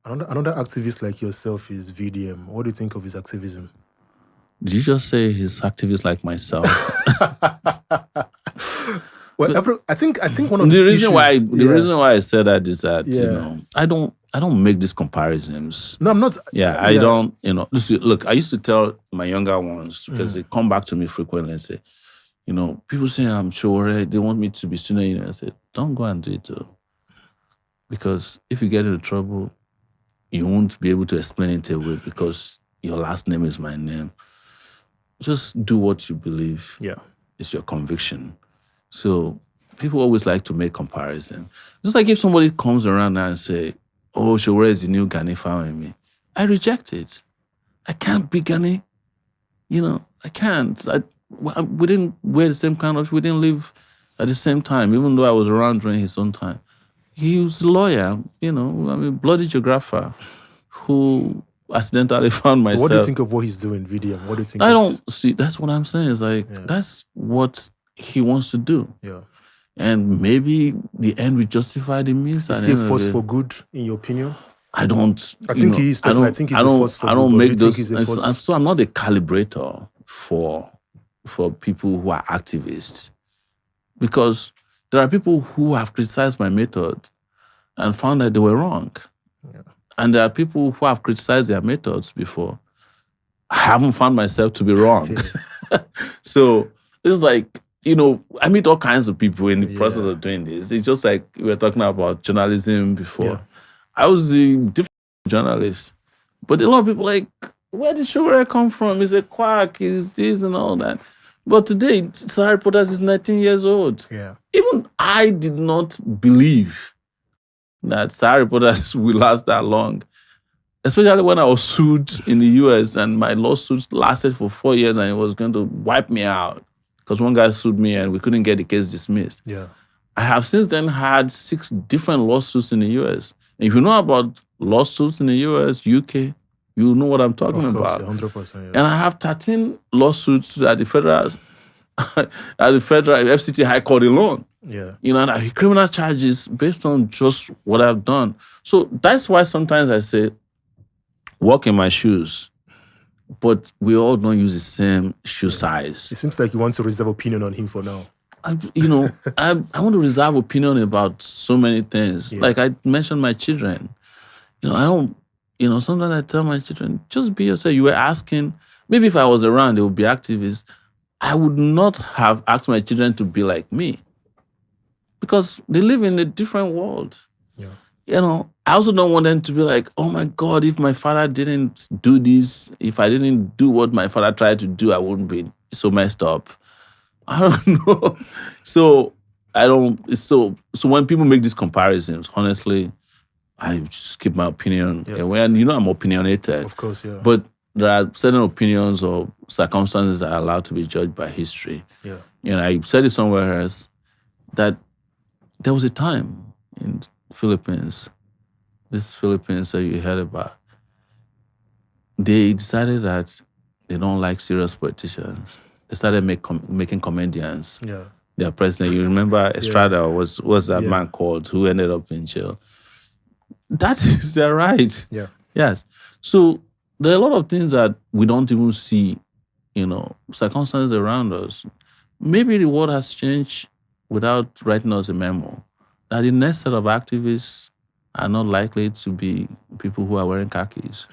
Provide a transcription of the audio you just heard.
Another activist like yourself is VDM. What do you think of his activism? Did you just say his activists like myself? Well, I think one of the his reason why issues, the reason why I said that is that Yeah. I don't make these comparisons. No, I'm not. I don't. Look, I used to tell my younger ones because they come back to me frequently and say, people say I'm sure they want me to be sooner. I said, don't go and do it too, because if you get into trouble, you won't be able to explain it away because your last name is my name. Just do what you believe. Yeah. It's your conviction. So people always like to make comparison. Just like if somebody comes around now and say, "Oh, Showore is the new Gani Fawemi," I reject it. I can't be Gani. I can't. We didn't wear the same kind of. We didn't live at the same time, even though I was around during his own time. He was a lawyer, bloody geographer who accidentally found myself. What do you think of what he's doing, VDM? What do you think? I don't see. That's what I'm saying. It's like, that's what he wants to do. Yeah. And maybe the end will justify the means. Is he a force for good, in your opinion? I don't. I think he is. I think he's a force for good. I don't make those. So I'm not a calibrator for people who are activists, because there are people who have criticized my method and found that they were wrong. Yeah. And there are people who have criticized their methods before. I haven't found myself to be wrong. So it's like, I meet all kinds of people in the process of doing this. It's just like we were talking about journalism before. Yeah. I was a different journalist. But a lot of people like, where did Showore come from? He's a quack, he's this and all that. But today, Sir Harry Potter is 19 years old. Yeah. Even I did not believe that Sir Harry Potter will last that long. Especially when I was sued in the US and my lawsuit lasted for 4 years and it was going to wipe me out because one guy sued me and we couldn't get the case dismissed. Yeah. I have since then had 6 different lawsuits in the US. And if you know about lawsuits in the US, UK, you know what I'm talking about. 100%. Yeah. And I have 13 lawsuits at the federal FCT High Court alone. Yeah. And I have criminal charges based on just what I've done. So that's why sometimes I say, walk in my shoes. But we all don't use the same shoe size. It seems like you want to reserve opinion on him for now. I want to reserve opinion about so many things. Yeah. Like I mentioned my children. I don't, sometimes I tell my children, just be yourself. You were asking, maybe if I was around, they would be activists. I would not have asked my children to be like me because they live in a different world. Yeah. I also don't want them to be like, oh my God, if my father didn't do this, if I didn't do what my father tried to do, I wouldn't be so messed up. I don't know. So when people make these comparisons, honestly, I just keep my opinion. Yeah. And I'm opinionated. Of course, yeah. But there are certain opinions or circumstances that are allowed to be judged by history. Yeah. I said it somewhere else that there was a time in Philippines, this Philippines that you heard about, they decided that they don't like serious politicians. They started making comedians. Yeah. Their president, you remember Estrada was that man called who ended up in jail. That is their right. Yeah. Yes. So there are a lot of things that we don't even see, circumstances around us. Maybe the world has changed without writing us a memo. That the next set of activists are not likely to be people who are wearing khakis.